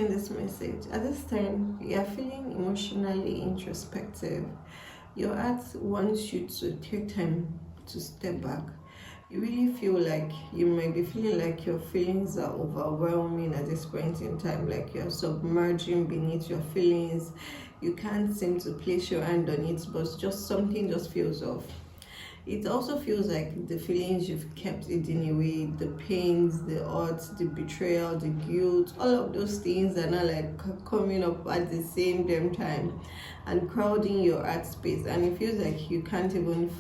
In this message, at this time, you are feeling emotionally introspective. Your heart wants you to take time to step back. You really feel like you might be feeling like your feelings are overwhelming at this point in time, like you're submerging beneath your feelings. You can't seem to place your hand on it, but just something just feels off. It also feels like the feelings you've kept hidden away, the pains, the hurt, the betrayal, the guilt, all of those things are now like coming up at the same damn time and crowding your heart space. And it feels like you can't even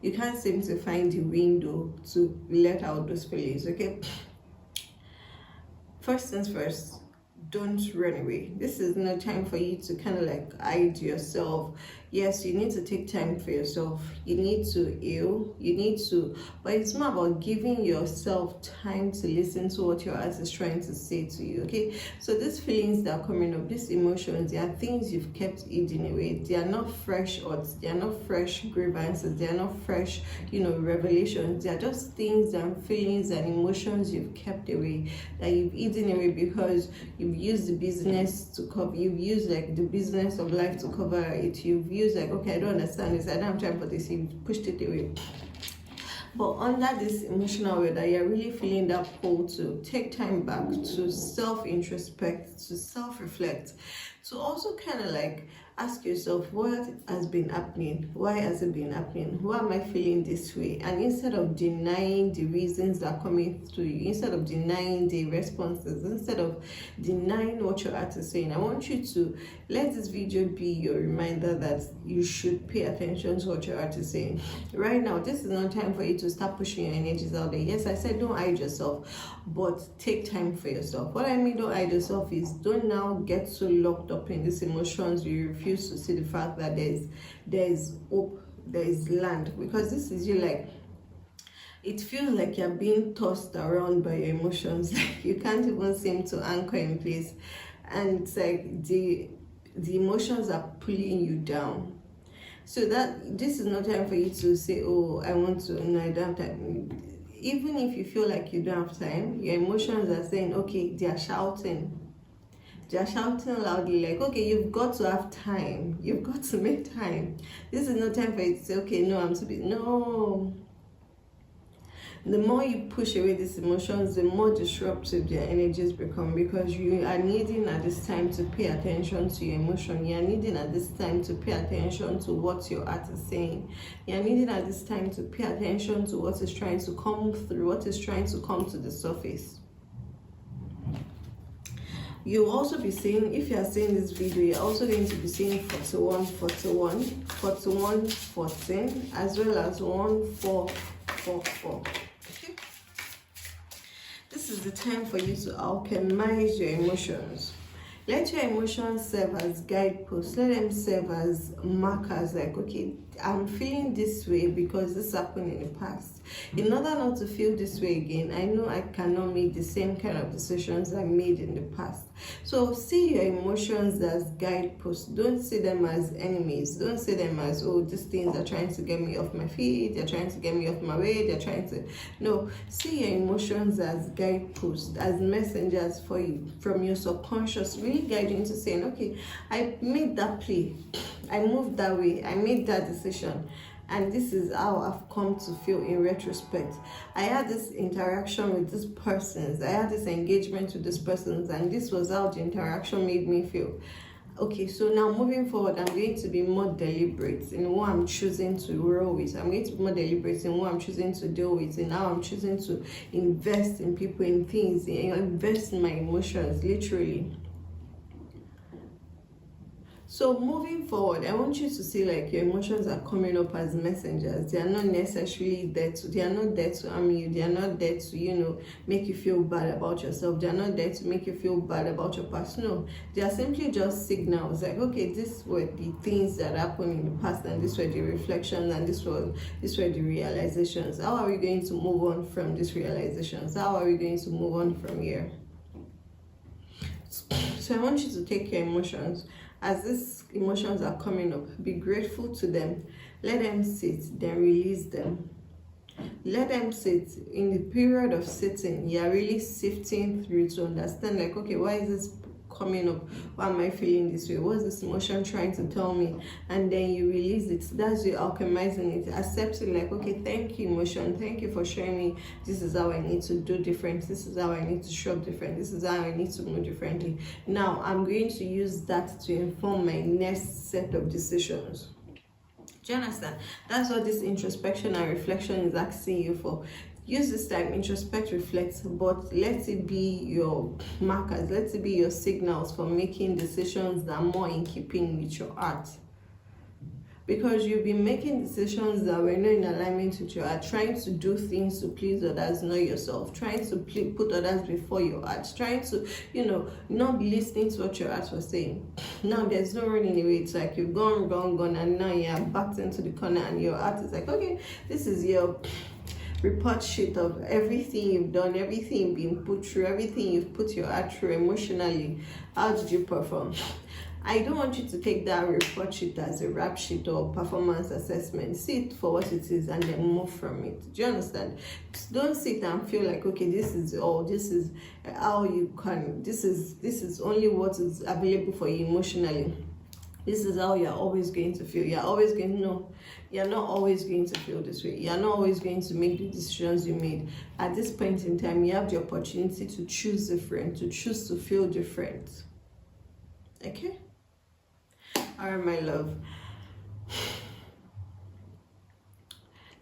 you can't seem to find the window to let out those feelings, okay? First things first, don't run away. This is no time for you to kind of like hide yourself. Yes, you need to take time for yourself. You need to heal. But it's more about giving yourself time to listen to what your heart is trying to say to you, okay? So these feelings that are coming up, these emotions, they are things you've kept hidden away. They are not fresh odds. They are not fresh grievances. They are not fresh, revelations. They are just things and feelings and emotions you've kept away, that you've hidden away because you've used the business to cover. You've used like the business of life to cover it. You've used like, okay, I don't understand this, I don't have time for this, you pushed it away. But under this emotional way that you're really feeling that pull to take time back, to self-introspect, to self-reflect, to also kind of like ask yourself, what has been happening? Why has it been happening? Why am I feeling this way? And instead of denying the reasons that are coming through you, instead of denying the responses, instead of denying what your heart is saying, I want you to let this video be your reminder that you should pay attention to what your heart is saying. Right now, this is not time for you to start pushing your energies out there. Yes, I said don't hide yourself, but take time for yourself. What I mean don't hide yourself is don't now get so locked up in these emotions you refuse to see the fact that there's hope, there is land, because this is you like, it feels like you're being tossed around by your emotions. Like you can't even seem to anchor in place, and it's like the emotions are pulling you down. So that this is not time for you to say, oh, I want to, no, I don't have time. Even if you feel like you don't have time, your emotions are saying, okay, they are shouting loudly, like, okay, you've got to have time, you've got to make time. This is no time for you to say, okay, no, I'm too busy. No. The more you push away these emotions, the more disruptive their energies become, because you are needing at this time to pay attention to your emotion. You are needing at this time to pay attention to what your heart is saying. You are needing at this time to pay attention to what is trying to come through, what is trying to come to the surface. You'll also be seeing, if you are seeing this video, you're also going to be seeing 41, 41, 41, 14, as well as 1444. Okay? This is the time for you to alchemize your emotions. Let your emotions serve as guideposts. Let them serve as markers, like, okay, I'm feeling this way because this happened in the past. In order not to feel this way again, I know I cannot make the same kind of decisions I made in the past. So see your emotions as guideposts. Don't see them as enemies. Don't see them as, oh, these things are trying to get me off my feet, they're trying to get me off my way, they're trying to... No, see your emotions as guideposts, as messengers for you, from your subconscious, really guide you into saying, okay, I made that play, I moved that way, I made that decision, and this is how I've come to feel in retrospect. I had this interaction with this person, I had this engagement with this person, and this was how the interaction made me feel. Okay, so now moving forward, I'm going to be more deliberate in what I'm choosing to roll with. I'm going to be more deliberate in what I'm choosing to deal with, and how I'm choosing to invest in people, in things, invest in my emotions, literally. So moving forward, I want you to see like your emotions are coming up as messengers. They are not necessarily there to, they are not there to harm you. They are not there to, make you feel bad about yourself. They are not there to make you feel bad about your past. No, they are simply just signals, like, okay, these were the things that happened in the past, and these were the reflections, and these were the realizations. How are we going to move on from these realizations? How are we going to move on from here? So I want you to take your emotions. As these emotions are coming up, be grateful to them. Let them sit, then release them. Let them sit. In the period of sitting, you're really sifting through to understand, like, okay, why is this coming up? Why am I feeling this way? What's this emotion trying to tell me? And then you release it. That's you alchemizing it, accepting, like, okay, thank you, emotion, thank you for showing me this is how I need to do different, this is how I need to show up different, this is how I need to move differently. Now I'm going to use that to inform my next set of decisions. Do you understand? That's what this introspection and reflection is asking you for. Use this time, introspect, reflect, but let it be your markers, let it be your signals for making decisions that are more in keeping with your heart. Because you've been making decisions that were not in alignment with your heart, trying to do things to please others, not yourself, trying to put others before your heart, trying to, not listening to what your heart was saying. Now there's no running away. It's like you've gone, and now you're backed into the corner, and your heart is like, okay, this is your report sheet of everything you've done, everything you've been put through, everything you've put your heart through emotionally. How did you perform? I don't want you to take that report sheet as a rap sheet or performance assessment. See it for what it is and then move from it. Do you understand? Don't sit and feel like, okay, this is all, this is how you can, this is only what is available for you emotionally. This is how you're always going to feel. You're always going to know. You're not always going to feel this way. You're not always going to make the decisions you made. At this point in time, you have the opportunity to choose different, to choose to feel different. Okay? All right, my love.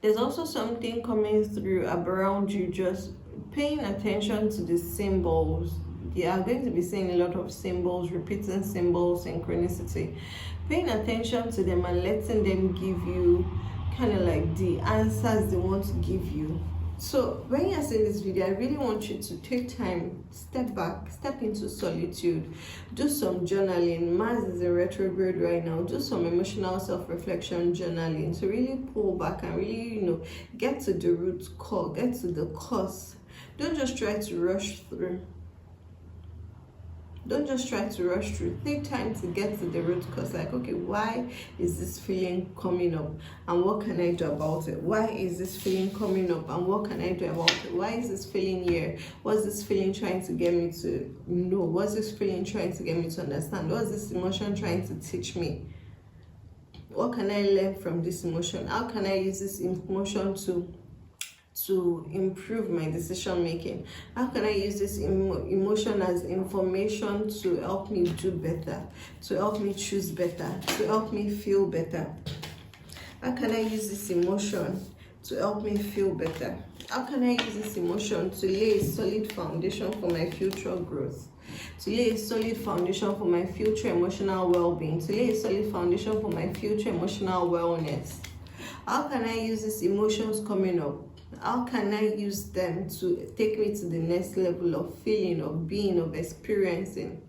There's also something coming through around you, just paying attention to the symbols. You are going to be seeing a lot of symbols, repeating symbols, synchronicity. Paying attention to them and letting them give you kind of like the answers they want to give you. So when you're seeing this video, I really want you to take time, step back, step into solitude, do some journaling. Mars is in retrograde right now. Do some emotional self-reflection journaling to really pull back and really, get to the root cause, get to the cause. Don't just try to rush through. Don't just try to rush through. Take time to get to the root cause. Like, okay, why is this feeling coming up? And what can I do about it? Why is this feeling coming up? And what can I do about it? Why is this feeling here? What's this feeling trying to get me to know? What's this feeling trying to get me to understand? What's this emotion trying to teach me? What can I learn from this emotion? How can I use this emotion to improve my decision making? How can I use this emotion as information to help me do better, to help me choose better, to help me feel better? How can I use this emotion to help me feel better? How can I use this emotion to lay a solid foundation for my future growth, to lay a solid foundation for my future emotional well-being, to lay a solid foundation for my future emotional wellness? How can I use these emotions coming up? How can I use them to take me to the next level of feeling, of being, of experiencing?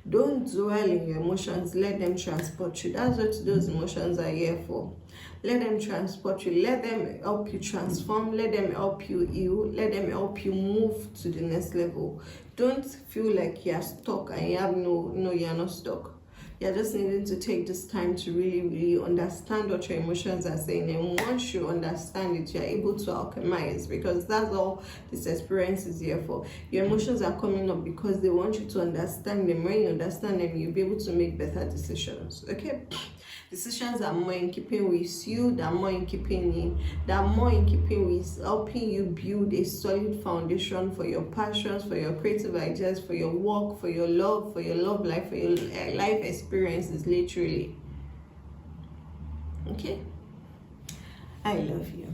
Don't dwell in your emotions. Let them transport you. That's what those emotions are here for. Let them transport you. Let them help you transform. Let them help you heal. Let them help you move to the next level. Don't feel like you're stuck and you have you're not stuck. You're just needing to take this time to really, really understand what your emotions are saying. And once you understand it, you're able to alchemize, because that's all this experience is here for. Your emotions are coming up because they want you to understand them. When you understand them, you'll be able to make better decisions. Okay? Decisions that are more in keeping with you, that are more in keeping with helping you build a solid foundation for your passions, for your creative ideas, for your work, for your love life, for your life experiences, literally. Okay? I love you.